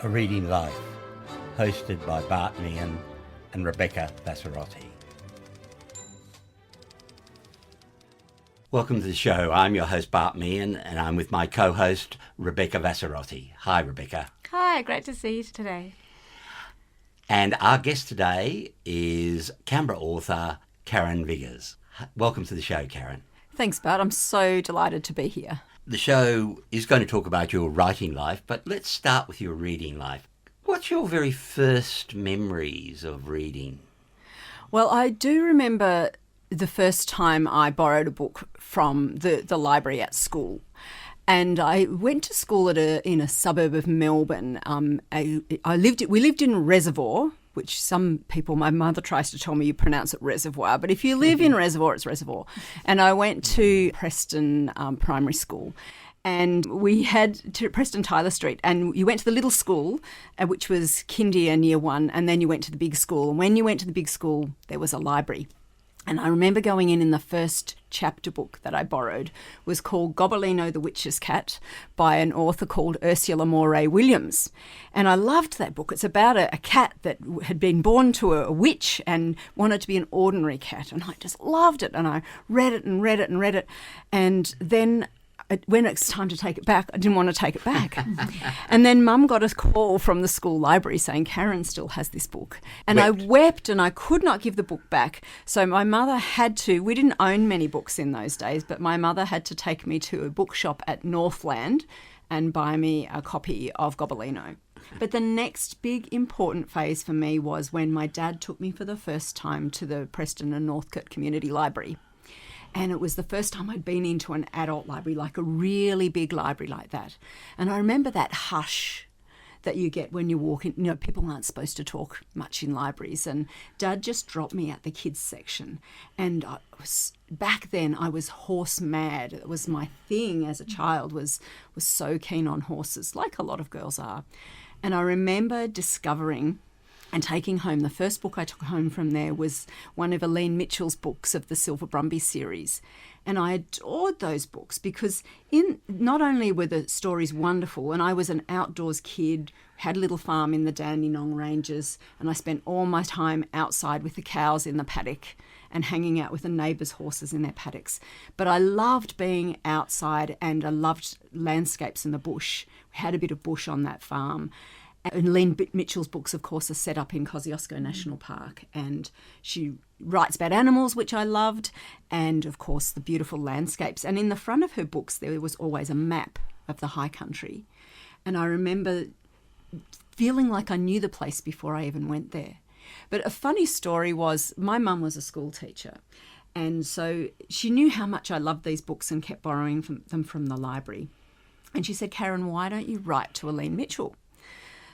A Reading Life, hosted by Bart, Meehan and Rebecca Vassarotti. Welcome to the show. I'm your host, Bart Meehan, and I'm with my co-host, Rebecca Vassarotti. Hi, Rebecca. Hi, great to see you today. And our guest today is Canberra author Karen Viggers. Welcome to the show, Karen. Thanks, Bart. I'm so delighted to be here. The show is going to talk about your writing life, but let's start with your reading life. What's your very first memories of reading? Well, I do remember the first time I borrowed a book from the library at school. And I went to school in a suburb of Melbourne. We lived in Reservoir, which some people, my mother tries to tell me you pronounce it reservoir, but if you live in Reservoir, it's Reservoir. And I went to Preston Primary School. And we had to Preston Tyler Street, and you went to the little school, which was kindy and year one, and then you went to the big school. And when you went to the big school, there was a library. And I remember going in the first chapter book that I borrowed was called Gobelino the Witch's Cat by an author called Ursula Moray Williams. And I loved that book. It's about a cat that had been born to a witch and wanted to be an ordinary cat. And I just loved it. And I read it and read it and read it. And then when it's time to take it back, I didn't want to take it back. And then Mum got a call from the school library saying Karen still has this book. And I wept and I could not give the book back. So my mother had to, we didn't own many books in those days, but my mother had to take me to a bookshop at Northland and buy me a copy of Gobelino. But the next big important phase for me was when my dad took me for the first time to the Preston and Northcote Community Library. And it was the first time I'd been into an adult library, like a really big library like that. And I remember that hush that you get when you walk in. You know, people aren't supposed to talk much in libraries. And Dad just dropped me at the kids section. And back then I was horse mad. It was my thing as a child, was so keen on horses, like a lot of girls are. And I remember discovering and taking home, the first book I took home from there was one of Elaine Mitchell's books of the Silver Brumby series. And I adored those books because not only were the stories wonderful, and I was an outdoors kid, had a little farm in the Dandenong Ranges, and I spent all my time outside with the cows in the paddock and hanging out with the neighbours' horses in their paddocks. But I loved being outside and I loved landscapes in the bush. We had a bit of bush on that farm. And Elaine Mitchell's books, of course, are set up in Kosciuszko National Park, and she writes about animals, which I loved, and, of course, the beautiful landscapes. And in the front of her books, there was always a map of the high country. And I remember feeling like I knew the place before I even went there. But a funny story was my mum was a school teacher, and so she knew how much I loved these books and kept borrowing them from the library. And she said, Karen, why don't you write to Elaine Mitchell?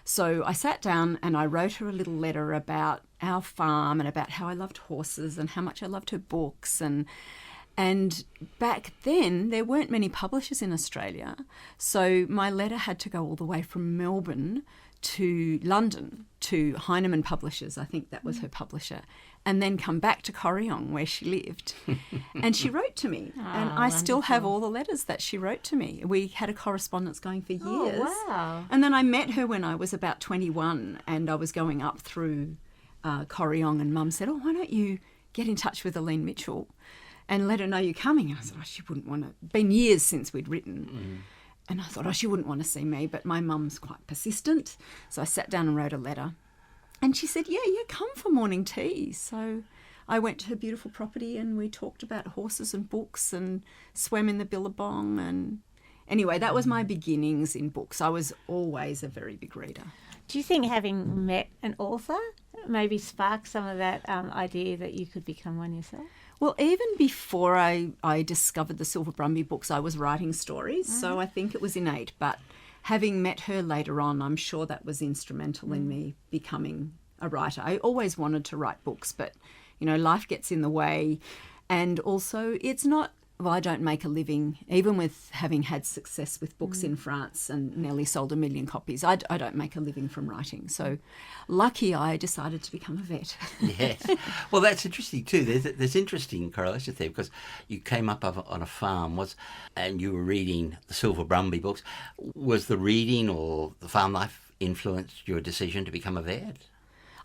So I sat down and I wrote her a little letter about our farm and about how I loved horses and how much I loved her books. And back then, there weren't many publishers in Australia. So my letter had to go all the way from Melbourne to London to Heinemann Publishers, I think that was her publisher, and then come back to Corryong where she lived. And she wrote to me, and I still have all the letters that she wrote to me. We had a correspondence going for years. Oh, wow. And then I met her when I was about 21 and I was going up through Corryong, and Mum said, why don't you get in touch with Elaine Mitchell and let her know you're coming? And I said, she wouldn't want to. Been years since we'd written. Mm. And I thought, she wouldn't want to see me, but my mum's quite persistent. So I sat down and wrote a letter. And she said, yeah, come for morning tea. So I went to her beautiful property and we talked about horses and books and swam in the Billabong. And anyway, that was my beginnings in books. I was always a very big reader. Do you think having met an author maybe sparked some of that idea that you could become one yourself? Well, even before I discovered the Silver Brumby books, I was writing stories, so I think it was innate. But having met her later on, I'm sure that was instrumental in me becoming a writer. I always wanted to write books, but, life gets in the way. And also, it's not, I don't make a living, even with having had success with books in France and nearly sold 1 million copies, I don't make a living from writing. So lucky I decided to become a vet. Yes. Well, that's interesting too. There's interesting correlations there because you came up on a farm and you were reading the Silver Brumby books. Was the reading or the farm life influenced your decision to become a vet?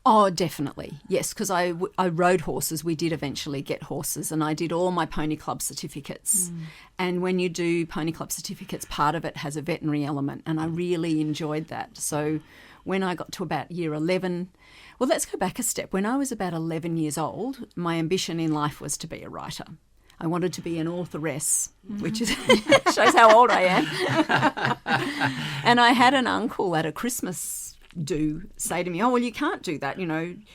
Oh, definitely. Yes, because I rode horses. We did eventually get horses, and I did all my pony club certificates. And when you do pony club certificates, part of it has a veterinary element, and I really enjoyed that. So when I got to about year 11, well, let's go back a step. When I was about 11 years old, my ambition in life was to be a writer. I wanted to be an authoress, which is shows how old I am. And I had an uncle at a Christmas do say to me, oh, well, you can't do that,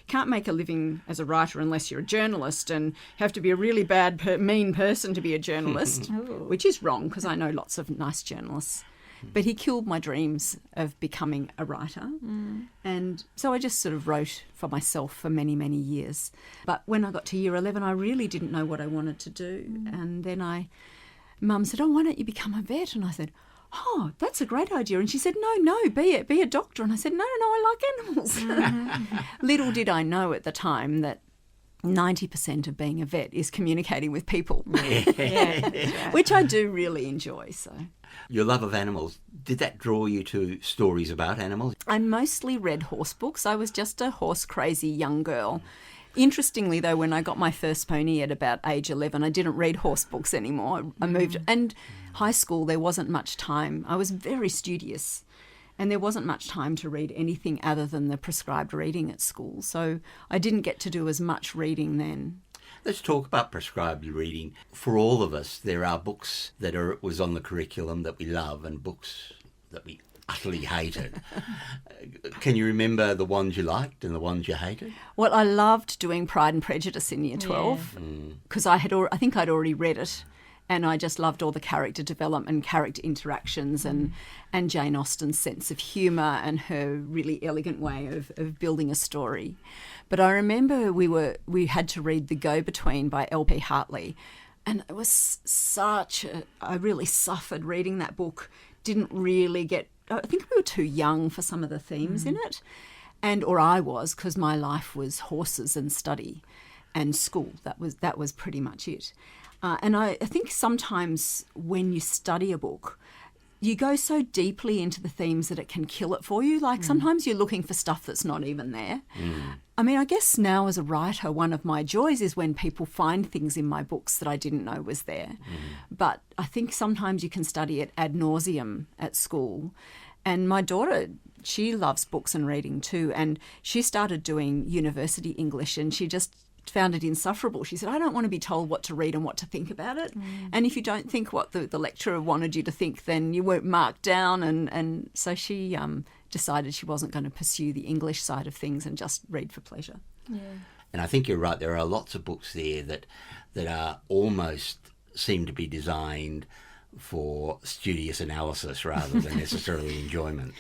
can't make a living as a writer unless you're a journalist, and have to be a really bad, mean person to be a journalist, which is wrong because I know lots of nice journalists. But he killed my dreams of becoming a writer. And so I just sort of wrote for myself for many, many years. But when I got to year 11, I really didn't know what I wanted to do. And then Mum said, oh, why don't you become a vet? And I said, oh, that's a great idea. And she said, no, be a doctor. And I said, no, I like animals. Little did I know at the time that 90% of being a vet is communicating with people, which I do really enjoy. So, your love of animals, did that draw you to stories about animals? I mostly read horse books. I was just a horse-crazy young girl. Interestingly, though, when I got my first pony at about age 11, I didn't read horse books anymore. I moved, and high school, there wasn't much time. I was very studious, and there wasn't much time to read anything other than the prescribed reading at school. So I didn't get to do as much reading then. Let's talk about prescribed reading. For all of us, there are books that was on the curriculum that we love and books that we utterly hated. Can you remember the ones you liked and the ones you hated? Well, I loved doing Pride and Prejudice in Year 12 because I think I'd already read it, and I just loved all the character development, character interactions, and Jane Austen's sense of humour and her really elegant way of building a story. But I remember we had to read The Go-Between by L.P. Hartley, and it was I really suffered reading that book. Didn't really get, I think we were too young for some of the themes in it, or I was, because my life was horses and study and school. That was pretty much it. And I think sometimes when you study a book, you go so deeply into the themes that it can kill it for you. Like sometimes you're looking for stuff that's not even there. I mean, I guess now as a writer, one of my joys is when people find things in my books that I didn't know was there. But I think sometimes you can study it ad nauseum at school. And my daughter, she loves books and reading too. And she started doing university English, and she just found it insufferable. She said, I don't want to be told what to read and what to think about it. And if you don't think what the lecturer wanted you to think, then you weren't marked down. And so she decided she wasn't going to pursue the English side of things and just read for pleasure. Yeah. And I think you're right. There are lots of books there that are almost seem to be designed for studious analysis rather than necessarily enjoyment.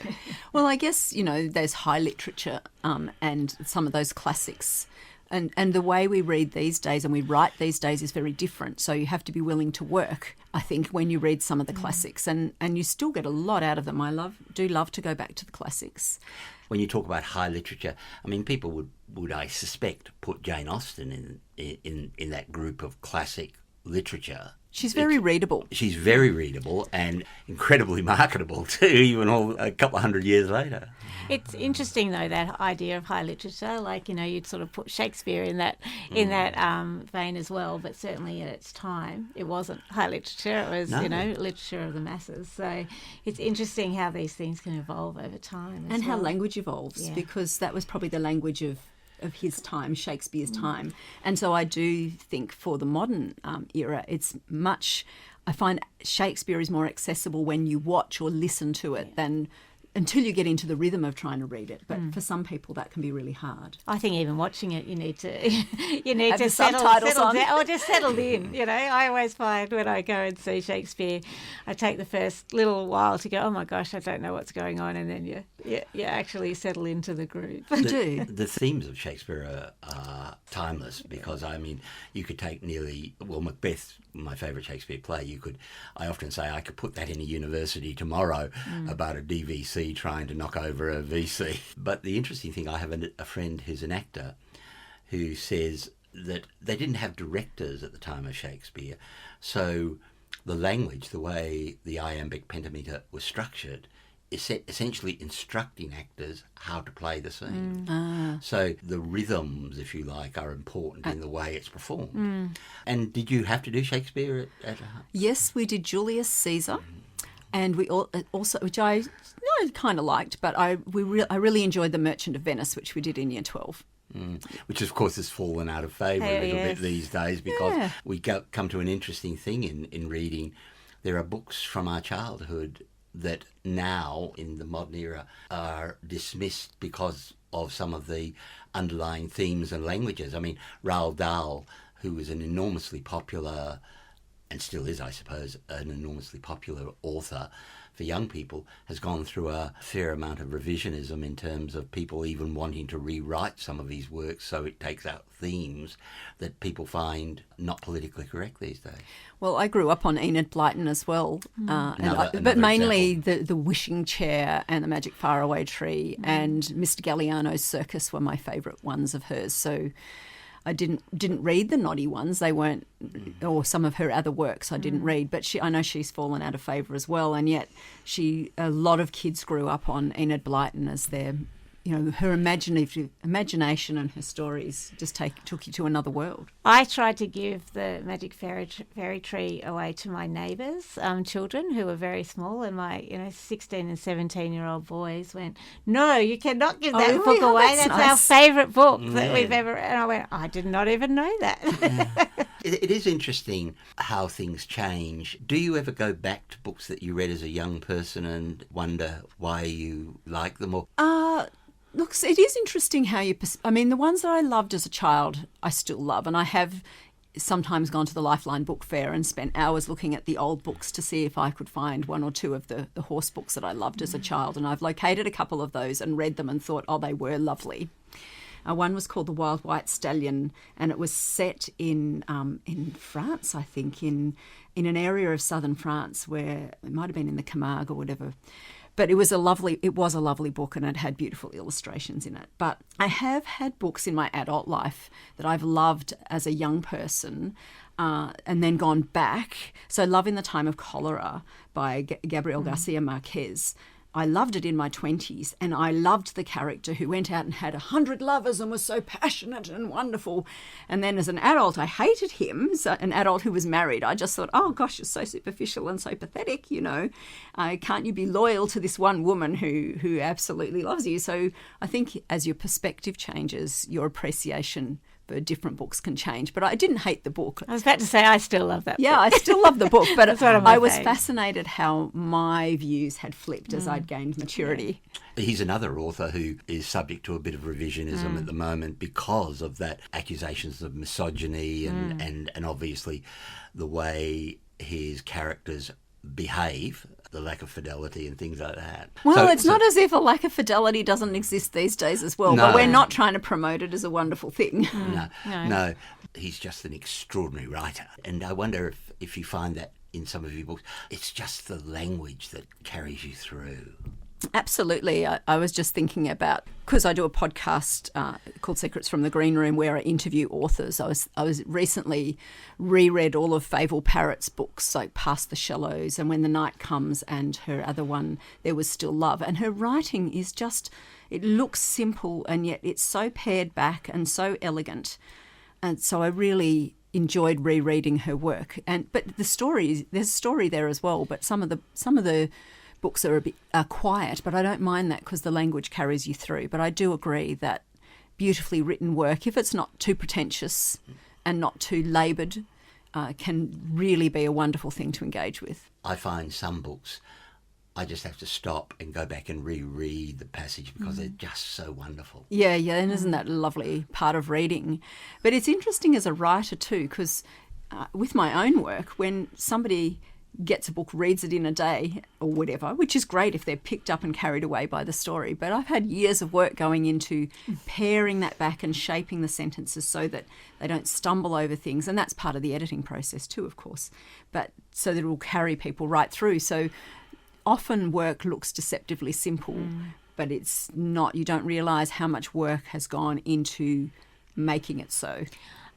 Well, I guess, there's high literature and some of those classics. And the way we read these days and we write these days is very different. So you have to be willing to work, I think, when you read some of the classics. And you still get a lot out of them. I do love to go back to the classics. When you talk about high literature, I mean, people would I suspect, put Jane Austen in that group of classic literature. She's very readable. She's very readable and incredibly marketable too, even a couple of hundred years later. It's interesting though, that idea of high literature. Like, you'd sort of put Shakespeare in that vein as well, but certainly at its time it wasn't high literature. It was literature of the masses. So it's interesting how these things can evolve over time and how language evolves, because that was probably the language of his time, Shakespeare's time. And so I do think for the modern era, I find Shakespeare is more accessible when you watch or listen to it than until you get into the rhythm of trying to read it. But for some people, that can be really hard. I think even watching it, you need to Have settle down, or just settled in. I always find when I go and see Shakespeare, I take the first little while to go, oh my gosh, I don't know what's going on, and then you actually settle into the group. The themes of Shakespeare are timeless, because I mean, you could take Macbeth, my favourite Shakespeare play. I often say I could put that in a university tomorrow about a DVC trying to knock over a VC. But the interesting thing, I have a friend who's an actor who says that they didn't have directors at the time of Shakespeare, so the language, the way the iambic pentameter was structured, essentially instructing actors how to play the scene. So the rhythms, if you like, are important in the way it's performed. And did you have to do Shakespeare at Yes, we did Julius Caesar. And we also, which I kind of liked, but I really enjoyed The Merchant of Venice, which we did in Year 12. Which, of course, has fallen out of favour a little bit these days, because we come to an interesting thing in reading. There are books from our childhood that now, in the modern era, are dismissed because of some of the underlying themes and languages. I mean, Roald Dahl, who was an enormously popular, and still is, I suppose, an enormously popular author for young people, has gone through a fair amount of revisionism in terms of people even wanting to rewrite some of his works so it takes out themes that people find not politically correct these days. Well, I grew up on Enid Blyton as well, but mainly the Wishing Chair and the Magic Faraway Tree and Mr. Galliano's Circus were my favourite ones of hers. So I didn't read the naughty ones. They weren't, or some of her other works I didn't read. But I know she's fallen out of favour as well. And yet a lot of kids grew up on Enid Blyton as their, her imagination and her stories just took you to another world. I tried to give the Magic Fairy Tree away to my neighbours' children who were very small, and my 16 and 17-year-old boys went, "No, you cannot give that book away. That's nice. Our favourite book that we've ever." And I went, "I did not even know that." It is interesting how things change. Do you ever go back to books that you read as a young person and wonder why you like them? Or Look, it is interesting how the ones that I loved as a child, I still love. And I have sometimes gone to the Lifeline Book Fair and spent hours looking at the old books to see if I could find one or two of the horse books that I loved as a child. And I've located a couple of those and read them and thought, they were lovely. One was called The Wild White Stallion, and it was set in France, I think, in an area of southern France where it might have been in the Camargue or whatever. But it was a lovely book, and it had beautiful illustrations in it. But I have had books in my adult life that I've loved as a young person, and then gone back. So Love in the Time of Cholera by Gabriel Garcia Marquez. I loved it in my 20s, and I loved the character who went out and had 100 lovers and was so passionate and wonderful. And then as an adult, I hated him, an adult who was married. I just thought, oh gosh, you're so superficial and so pathetic, Can't you be loyal to this one woman who absolutely loves you? So I think as your perspective changes, your appreciation for different books can change. But I didn't hate the book. I was about to say I still love that book. I still love the book, but I was fascinated how my views had flipped as I'd gained maturity. He's another author who is subject to a bit of revisionism at the moment because of that accusations of misogyny and obviously the way his characters behave, the lack of fidelity and things like that. Well, it's not as if a lack of fidelity doesn't exist these days as well, but we're not trying to promote it as a wonderful thing. No. He's just an extraordinary writer. And I wonder if you find that in some of your books, it's just the language that carries you through. Absolutely. I was just thinking about, because I do a podcast called Secrets from the Green Room where I interview authors. I was recently reread all of Fable Parrott's books, like Past the Shallows and When the Night Comes, and her other one, There Was Still Love. And her writing is just, it looks simple and yet it's so pared back and so elegant. And so I really enjoyed rereading her work. But there's a story there as well, but some of the books are are quiet, but I don't mind that because the language carries you through. But I do agree that beautifully written work, if it's not too pretentious and not too laboured, can really be a wonderful thing to engage with. I find some books I just have to stop and go back and reread the passage because they're just so wonderful. Yeah, and isn't that a lovely part of reading? But it's interesting as a writer too, because with my own work, when somebody gets a book, reads it in a day or whatever, which is great if they're picked up and carried away by the story. But I've had years of work going into paring that back and shaping the sentences so that they don't stumble over things. And that's part of the editing process too, of course, but so that it will carry people right through. So often work looks deceptively simple, but it's not. You don't realise how much work has gone into making it so.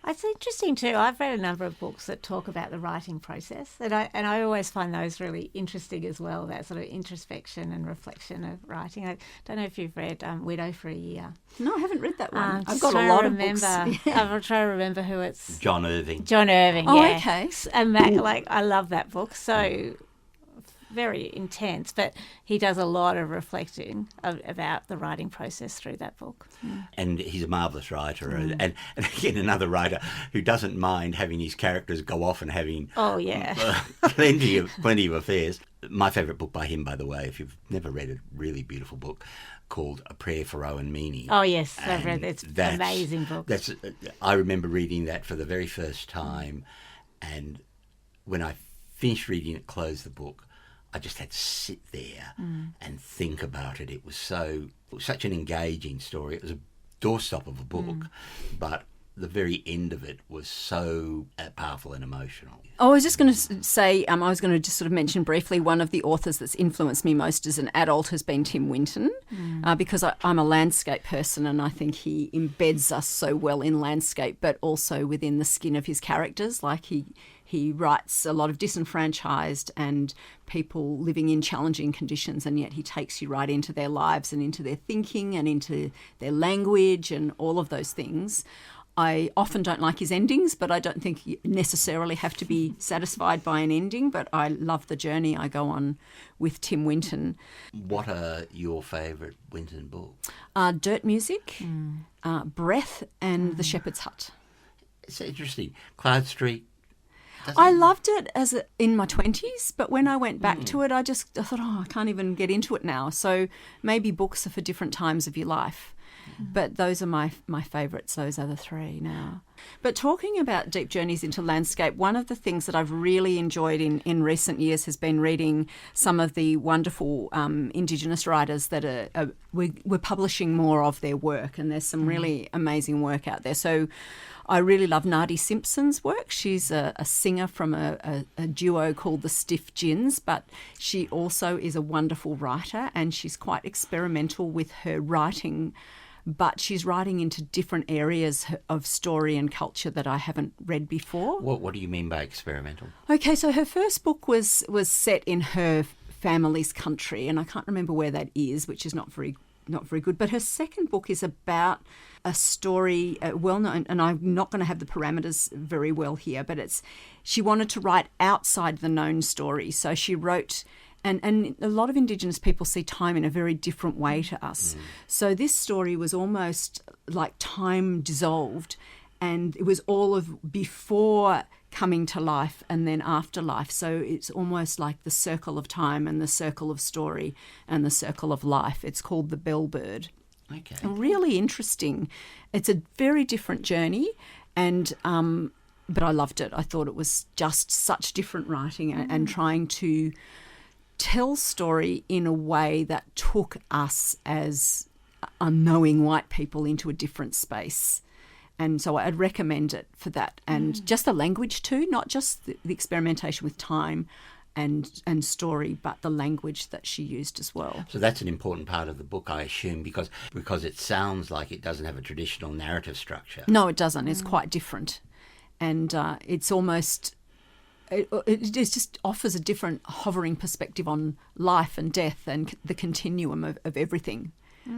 It's interesting too. I've read a number of books that talk about the writing process, and I always find those really interesting as well. That sort of introspection and reflection of writing. I don't know if you've read "Widow for a Year." No, I haven't read that one. I've Just got a trying lot to of books. I'm trying to remember who it's. John Irving. John Irving. Oh, yeah. okay. And that, I love that book. So very intense, but he does a lot of reflecting about the writing process through that book. And he's a marvellous writer, and again another writer who doesn't mind having his characters go off and having plenty of affairs. My favourite book by him, by the way, if you've never read a really beautiful book called A Prayer for Owen Meany. Oh yes, I've read it. It's an amazing book. I remember reading that for the very first time, and when I finished reading it, closed the book, I just had to sit there and think about it. It was such an engaging story. It was a doorstop of a book, but the very end of it was so powerful and emotional. I was just going to say, I was going to just sort of mention briefly, one of the authors that's influenced me most as an adult has been Tim Winton, because I'm a landscape person, and I think he embeds us so well in landscape, but also within the skin of his characters. Like he writes a lot of disenfranchised and people living in challenging conditions, and yet he takes you right into their lives and into their thinking and into their language and all of those things. I often don't like his endings, but I don't think you necessarily have to be satisfied by an ending, but I love the journey I go on with Tim Winton. What are your favourite Winton books? Dirt Music, Breath, and The Shepherd's Hut. It's interesting. Cloud Street. I loved it in my 20s, but when I went back to it, I thought, I can't even get into it now. So maybe books are for different times of your life. But those are my favourites. Those are the three now. But talking about deep journeys into landscape, one of the things that I've really enjoyed in recent years has been reading some of the wonderful Indigenous writers that we're publishing more of their work, and there's some really amazing work out there. So I really love Nadi Simpson's work. She's a singer from a duo called the Stiff Gins, but she also is a wonderful writer, and she's quite experimental with her writing, but she's writing into different areas of story and culture that I haven't read before. What do you mean by experimental? Okay, so her first book was set in her family's country, and I can't remember where that is, which is not very good. But her second book is about a story, well known, and I'm not going to have the parameters very well here, but she wanted to write outside the known story. So she wrote, and a lot of Indigenous people see time in a very different way to us. So this story was almost like time dissolved, and it was all of before coming to life and then after life. So it's almost like the circle of time and the circle of story and the circle of life. It's called The Bellbird. Okay. Really interesting. It's a very different journey, and but I loved it. I thought it was just such different writing and trying to tell story in a way that took us as unknowing white people into a different space. And so I'd recommend it for that. And just the language too, not just the experimentation with time and story, but the language that she used as well. So that's an important part of the book, I assume, because it sounds like it doesn't have a traditional narrative structure. No, it doesn't. It's quite different. And it's almost... It just offers a different hovering perspective on life and death and the continuum of everything,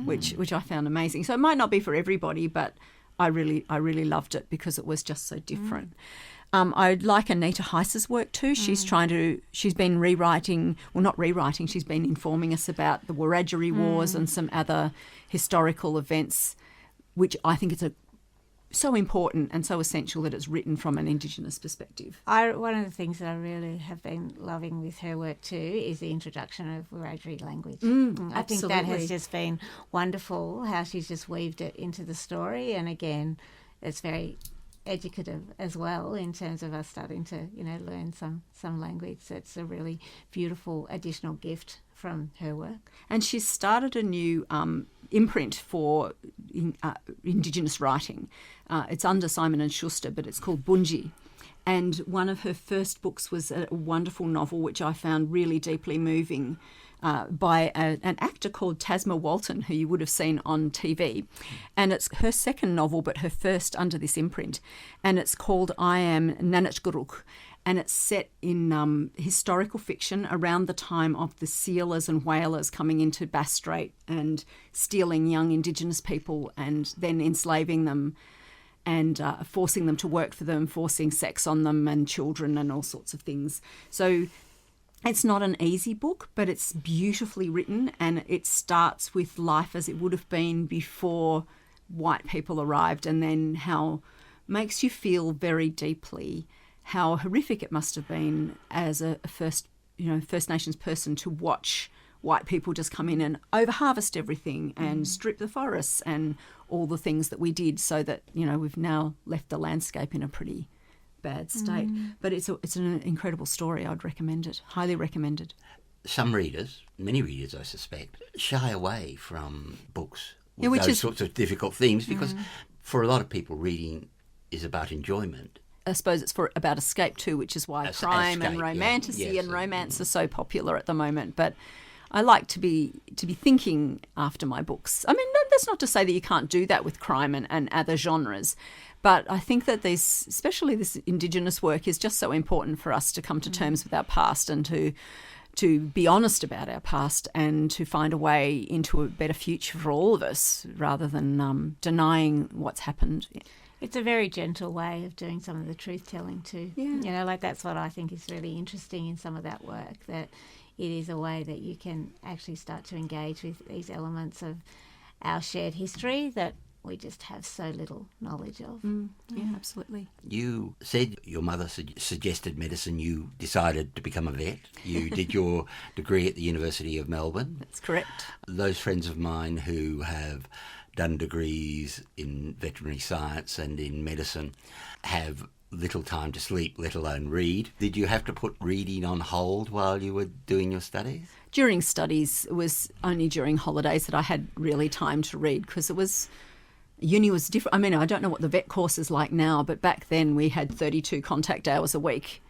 which I found amazing. So it might not be for everybody, but I really loved it because it was just so different. I like Anita Heiss's work too. She's been she's been informing us about the Wiradjuri Wars and some other historical events, which I think is so important and so essential that it's written from an Indigenous perspective. One of the things that I really have been loving with her work too is the introduction of Wiradjuri language. I think that has just been wonderful, how she's just weaved it into the story, and again, it's very educative as well in terms of us starting to learn some language. So it's a really beautiful additional gift from her work. And she's started a new imprint for Indigenous writing. It's under Simon & Schuster, but it's called Bunji. And one of her first books was a wonderful novel which I found really deeply moving, by an actor called Tasma Walton, who you would have seen on TV. And it's her second novel, but her first under this imprint. And it's called I Am Nanitguruk. And it's set in historical fiction around the time of the sealers and whalers coming into Bass Strait and stealing young Indigenous people and then enslaving them and forcing them to work for them, forcing sex on them and children and all sorts of things. So it's not an easy book, but it's beautifully written, and it starts with life as it would have been before white people arrived, and then how makes you feel very deeply how horrific it must have been as a First Nations person to watch white people just come in and over-harvest everything and strip the forests and all the things that we did, so that, we've now left the landscape in a pretty bad state. But it's an incredible story. I'd recommend it. Highly recommended. Some readers, many readers I suspect, shy away from books with which those is sorts of difficult themes because for a lot of people reading is about enjoyment. I suppose it's about escape too, which is why crime and romantasy and romance are so popular at the moment. But I like to be thinking after my books. I mean, that's not to say that you can't do that with crime and other genres, but I think that especially this Indigenous work, is just so important for us to come to terms with our past and to be honest about our past and to find a way into a better future for all of us, rather than denying what's happened. It's a very gentle way of doing some of the truth-telling too. Yeah. That's what I think is really interesting in some of that work, that it is a way that you can actually start to engage with these elements of our shared history that we just have so little knowledge of. Yeah, absolutely. You said your mother suggested medicine. You decided to become a vet. You did your degree at the University of Melbourne. That's correct. Those friends of mine who have done degrees in veterinary science and in medicine have little time to sleep, let alone read. Did you have to put reading on hold while you were doing your studies? During studies, it was only during holidays that I had really time to read, because uni was different. I mean, I don't know what the vet course is like now, but back then we had 32 contact hours a week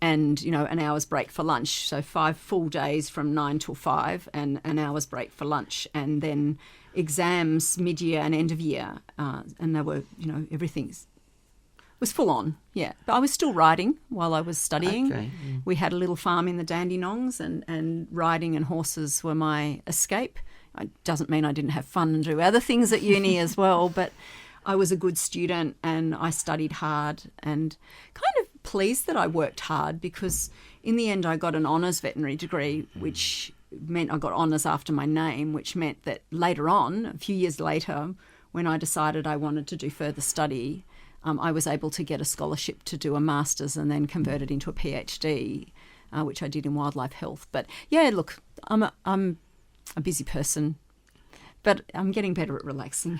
and, an hour's break for lunch. So 5 full days from 9 till 5 and an hour's break for lunch. And then exams mid-year and end of year. And they were, everything was full on, yeah. But I was still riding while I was studying. Okay. We had a little farm in the Dandenongs, and riding and horses were my escape. It doesn't mean I didn't have fun and do other things at uni as well, but I was a good student and I studied hard, and kind of pleased that I worked hard, because in the end I got an honours veterinary degree, which meant I got honours after my name, which meant that later on, a few years later, when I decided I wanted to do further study, I was able to get a scholarship to do a master's and then convert it into a PhD, which I did in wildlife health. But yeah, look, I'm a busy person, but I'm getting better at relaxing.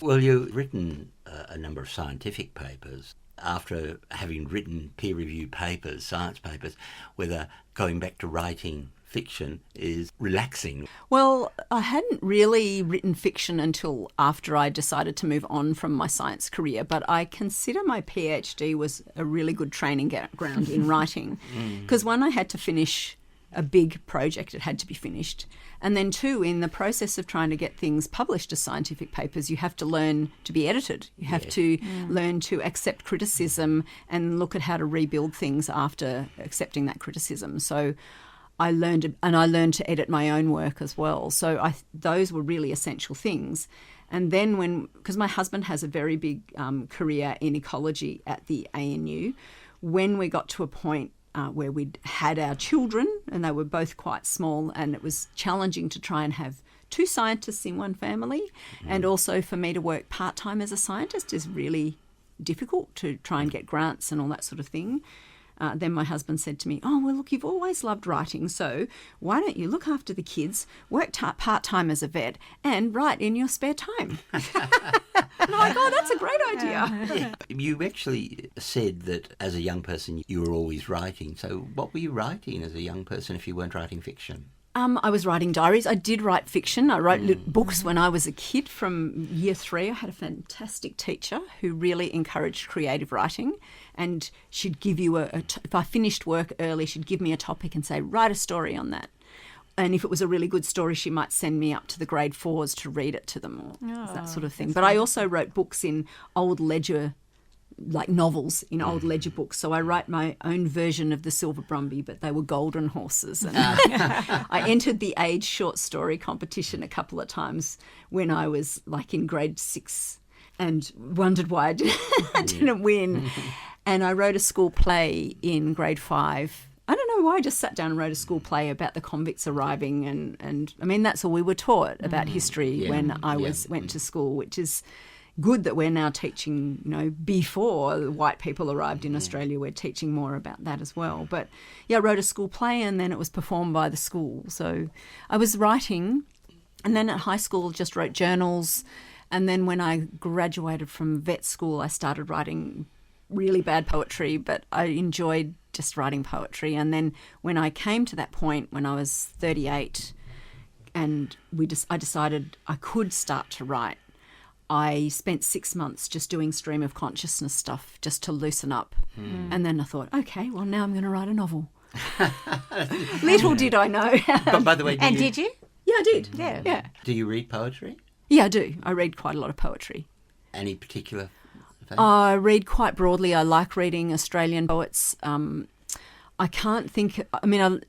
Well, you've written a number of scientific papers. After having written peer-reviewed papers, science papers, whether going back to writing fiction is relaxing. Well, I hadn't really written fiction until after I decided to move on from my science career, but I consider my PhD was a really good training ground in writing, because one, I had to finish a big project, it had to be finished. And then two, in the process of trying to get things published as scientific papers, you have to learn to be edited. You have to learn to accept criticism and look at how to rebuild things after accepting that criticism. So I learned to edit my own work as well. So those were really essential things. And then because my husband has a very big career in ecology at the ANU, when we got to a point where we'd had our children, and they were both quite small, and it was challenging to try and have 2 scientists in one family, and also for me to work part-time as a scientist is really difficult, to try and get grants and all that sort of thing. Then my husband said to me, "Oh, well, look, you've always loved writing, so why don't you look after the kids, work part-time as a vet, and write in your spare time?" And I'm like, "Oh, that's a great idea." Yeah. You actually said that as a young person you were always writing. So what were you writing as a young person if you weren't writing fiction? I was writing diaries. I did write fiction. I wrote books when I was a kid from year 3. I had a fantastic teacher who really encouraged creative writing, and she'd give you if I finished work early, she'd give me a topic and say, write a story on that. And if it was a really good story, she might send me up to the grade 4s to read it to them, or that sort of thing. But I also wrote books in old ledger, like novels in old ledger books. So I write my own version of the Silver Brumby, but they were golden horses. And I entered the age short story competition a couple of times when I was like in grade 6 and wondered why I didn't win. And I wrote a school play in grade 5. I don't know why, I just sat down and wrote a school play about the convicts arriving, and I mean, that's all we were taught about history when I went to school, which is good that we're now teaching, before the white people arrived in Australia, we're teaching more about that as well. But yeah, I wrote a school play and then it was performed by the school. So I was writing, and then at high school just wrote journals, and then when I graduated from vet school, I started writing really bad poetry, but I enjoyed just writing poetry. And then when I came to that point when I was 38 and I decided I could start to write, I spent 6 months just doing stream of consciousness stuff just to loosen up. And then I thought, okay, well, now I'm going to write a novel. Little did I know. But by the way, did you? Yeah, I did. Yeah. Do you read poetry? Yeah, I do. I read quite a lot of poetry. Any particular thing? I read quite broadly. I like reading Australian poets. I can't think. I mean,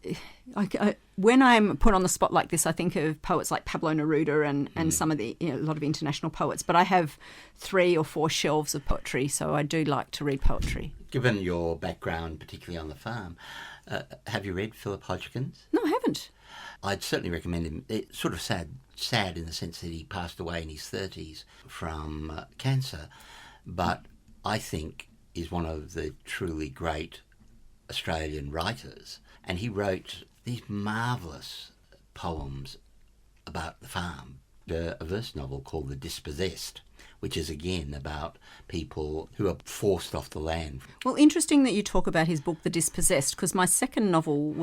when I'm put on the spot like this, I think of poets like Pablo Neruda and some of the a lot of international poets. But I have 3 or 4 shelves of poetry, so I do like to read poetry. Given your background, particularly on the farm, have you read Philip Hodgkins? No, I haven't. I'd certainly recommend him. It's sort of sad in the sense that he passed away in his 30s from cancer, but I think is one of the truly great Australian writers. And he wrote these marvellous poems about the farm. A verse novel called The Dispossessed, which is again about people who are forced off the land. Well, interesting that you talk about his book, The Dispossessed, because my third novel,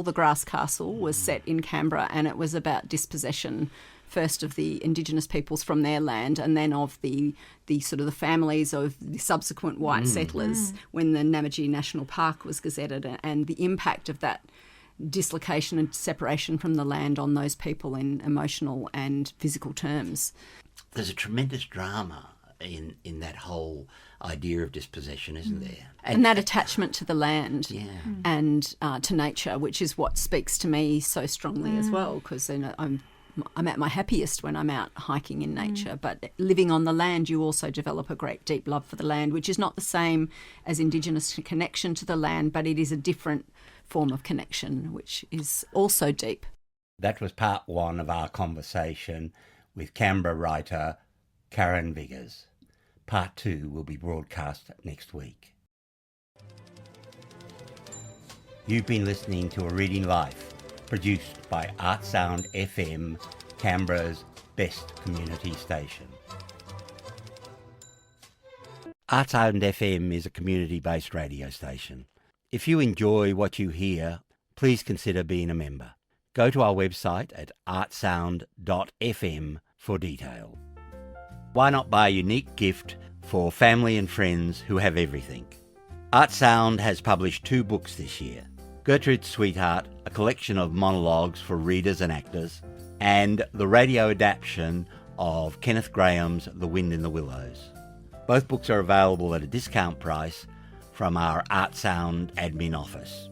The Grass Castle, was set in Canberra, and it was about dispossession, first of the Indigenous peoples from their land, and then of the sort of the families of the subsequent white settlers when the Namadgi National Park was gazetted, and the impact of that dislocation and separation from the land on those people in emotional and physical terms. There's a tremendous drama in that whole idea of dispossession, isn't there? And that attachment to the land and to nature, which is what speaks to me so strongly as well, because I'm at my happiest when I'm out hiking in nature, but living on the land, you also develop a great deep love for the land, which is not the same as Indigenous connection to the land, but it is a different form of connection, which is also deep. That was part 1 of our conversation with Canberra writer Karen Viggers. Part 2 will be broadcast next week. You've been listening to A Reading Life, produced by ArtSound FM, Canberra's best community station. ArtSound FM is a community-based radio station. If you enjoy what you hear, please consider being a member. Go to our website at artsound.fm for detail. Why not buy a unique gift for family and friends who have everything? ArtSound has published 2 books this year. Gertrude's Sweetheart, a collection of monologues for readers and actors, and the radio adaptation of Kenneth Graham's The Wind in the Willows. Both books are available at a discount price from our ArtSound admin office.